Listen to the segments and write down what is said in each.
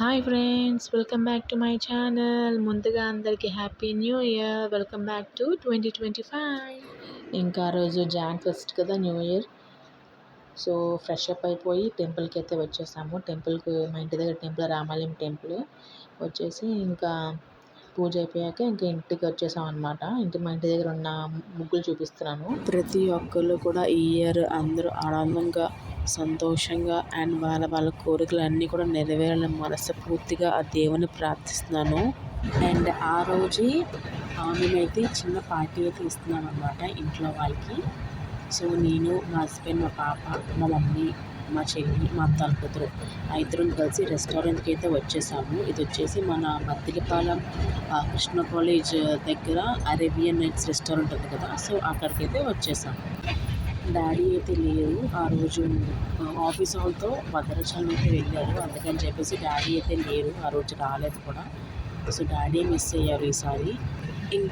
Hi friends, welcome back to my channel. ముందుగా అందరికీ happy new year. Welcome back to 2025. ఇంకా ఆ రోజు జాన్ ఫస్ట్ కదా, new year. So fresh up అయిపోయి టెంపుల్కి అయితే వచ్చేసాము. టెంపుల్కి మా ఇంటి దగ్గర టెంపుల్ రామాలయం టెంపుల్ వచ్చేసి ఇంకా పూజ అయిపోయాక ఇంకా ఇంటికి వచ్చేసాం అనమాట. మా ఇంటి దగ్గర ఉన్న ముగ్గులు చూపిస్తున్నాను. ప్రతి ఒక్కళ్ళు కూడా ఈ ఇయర్ అందరూ ఆనందంగా సంతోషంగా అండ్ వాళ్ళ కోరికలు అన్నీ కూడా నెరవేరాలని మనస్ఫూర్తిగా ఆ దేవుని ప్రార్థిస్తున్నాను. అండ్ ఆ రోజే మేమైతే చిన్న పార్టీ అయితే ఇస్తున్నాం అనమాట ఇంట్లో వాళ్ళకి. సో నేను, మా హస్బెండ్, మా పాప, మా మమ్మీ, మా చెల్లి, మా అత్త కూతురు ఇద్దరం కలిసి రెస్టారెంట్కి అయితే వచ్చేసాము. ఇది వచ్చేసి మన మద్దిలపాలెం కృష్ణ కాలేజ్ దగ్గర అరేబియన్ నైట్స్ రెస్టారెంట్ ఉంది కదా, సో అక్కడికైతే వచ్చేసాము. డాడీ అయితే లేరు ఆ రోజు, ఆఫీస్ వాళ్ళతో భద్రాచలం అయితే వెళ్ళారు. అందుకని చెప్పేసి డాడీ అయితే లేరు ఆ రోజు, రాలేదు కూడా. సో డాడీ మిస్ అయ్యారు ఈసారి.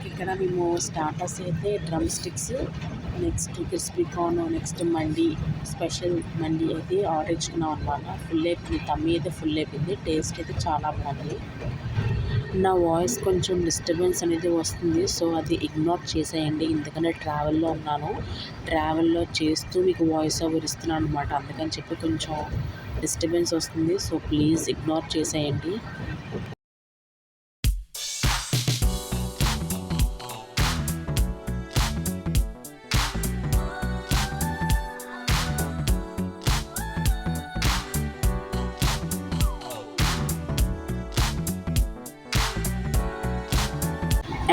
ఇక్కడ మేము స్టార్టర్స్ అయితే drum sticks, next crispy corn, next mandi, special mandi అయితే ఆర్డర్ ఇచ్చుకున్నాం అనమాట. ఫుల్ అయిపోయింది, తమ్మి అయితే ఫుల్ అయిపోయింది. టేస్ట్ అయితే చాలా బాగుంది. నా వాయిస్ కొంచెం డిస్టర్బెన్స్ అనేది వస్తుంది, సో అది ఇగ్నోర్ చేసేయండి. ఎందుకంటే ట్రావెల్లో ఉన్నాను, ట్రావెల్లో చేస్తూ మీకు వాయిస్ ఓవర్ ఇస్తున్నాను అనమాట. అందుకని చెప్పి కొంచెం డిస్టర్బెన్స్ వస్తుంది, సో ప్లీజ్ ఇగ్నోర్ చేసేయండి.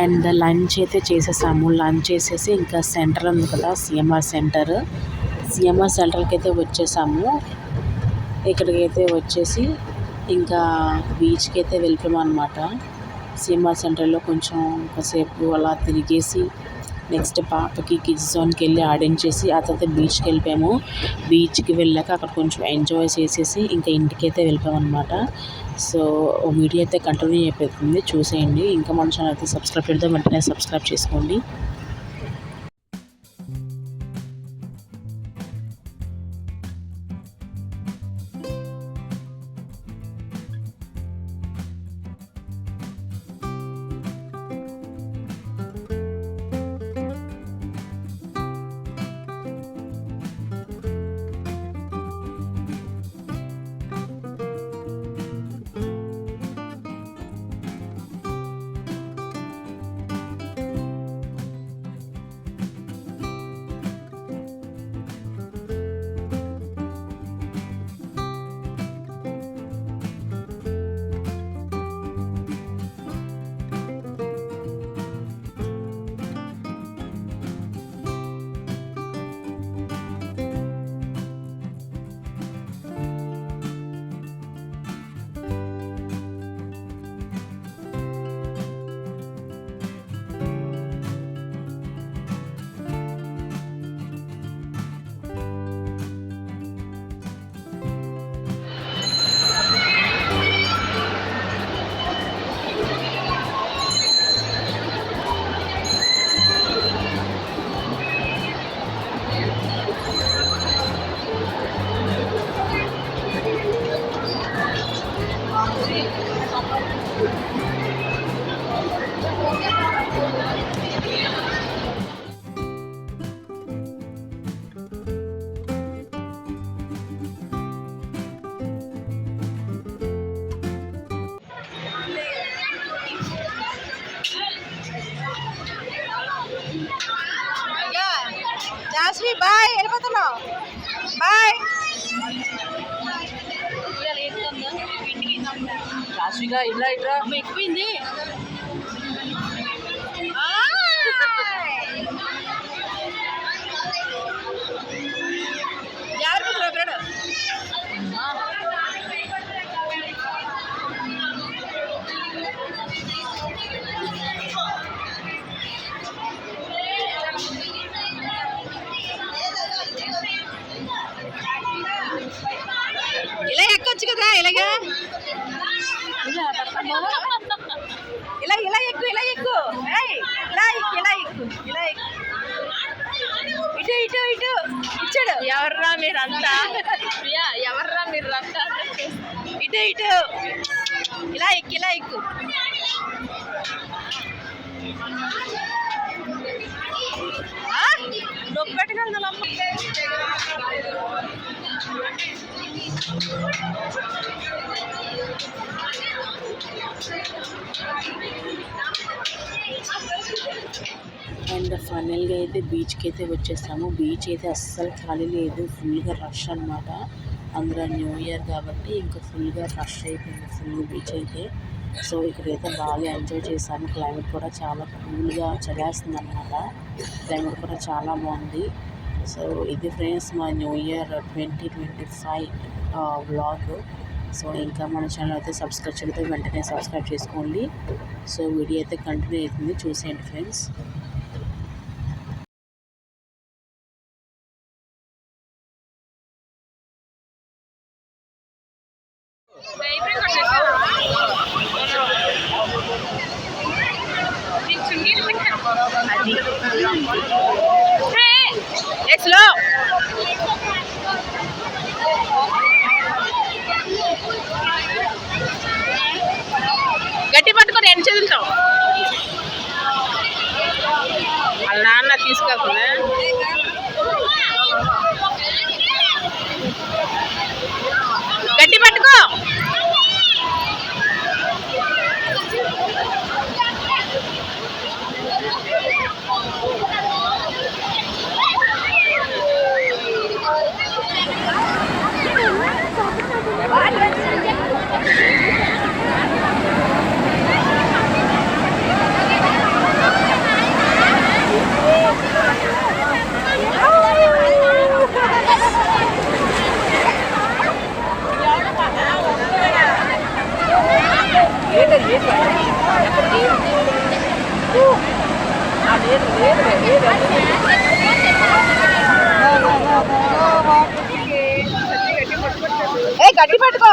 అండ్ లంచ్ అయితే చేసేసాము. లంచ్ చేసేసి ఇంకా సెంటర్ ఉంది కదా, సిఎంఆర్ సెంటర్కి అయితే వచ్చేసాము. ఇక్కడికైతే వచ్చేసి ఇంకా బీచ్కి అయితే వెళ్ళిపోయాము అనమాట. సిఎంఆర్ సెంటర్లో కొంచెం కాసేపు అలా తిరిగేసి నెక్స్ట్ పాపకి కిడ్స్ జోన్కి వెళ్ళి ఆడించేసి ఆ తర్వాత బీచ్కి వెళ్ళిపోయాము. బీచ్కి వెళ్ళాక అక్కడ కొంచెం ఎంజాయ్ చేసేసి ఇంకా ఇంటికైతే వెళ్ళిపోయాము అనమాట. సో వీడియో అయితే కంటిన్యూ అయిపోతుంది, చూసేయండి. ఇంకా మన ఛానల్ అయితే సబ్స్క్రైబ్ చేద్దాం, వెంటనే సబ్స్క్రైబ్ చేసుకోండి. జాస్వి బాయ్, వెళ్ళిపోతున్నావు. బాయ్ రాష్ట్రీగా ఇలా ఇట్రా ఎక్కువైంది. ఇలా ఎక్కొచ్చు కదా, ఇలాగా ఇలా ఇలా ఎక్కు, ఇలా ఎక్కు, ఇలా ఎక్కు, ఇలా ఎక్కు, ఇలా ఎక్కు. ఇటు ఇటు ఇటు ఇచ్చాడు. ఎవర్రా మీరంతా, ఎవర్రా మీరంతా, ఇటు ఇటు ఇలా ఎక్కు ఇలా ఎక్కు. నొప్పి పెట్టగలదు అమ్మ. అండ్ ఫైనల్గా అయితే బీచ్కి అయితే వచ్చేసాము. బీచ్ అయితే అస్సలు ఖాళీ లేదు, ఫుల్గా రష్ అనమాట. అందులో న్యూ ఇయర్ కాబట్టి ఇంకా ఫుల్గా రష్ అయిపోయింది ఫుల్ బీచ్ అయితే. సో ఇక్కడైతే బాగా ఎంజాయ్ చేశాము. క్లైమేట్ కూడా చాలా కూల్గా చలేస్తుంది అనమాట. క్లైమేట్ కూడా చాలా బాగుంది. సో ఇది ఫ్రెండ్స్ మా న్యూ ఇయర్ 2025 వ్లాగ్. సో ఇంకా మన ఛానల్ అయితే సబ్స్క్రైబ్ చేయకపోతే వెంటనే సబ్స్క్రైబ్ చేసుకోండి. సో వీడియో అయితే కంటిన్యూ అవుతుంది, చూసేయండి ఫ్రెండ్స్. గట్టి పట్టుకొని ఎన్ని చదువుతాం. వాళ్ళ నాన్న తీసుకెళ్తున్నా. గట్టి పట్టుకో. గట్టి పట్టుకో.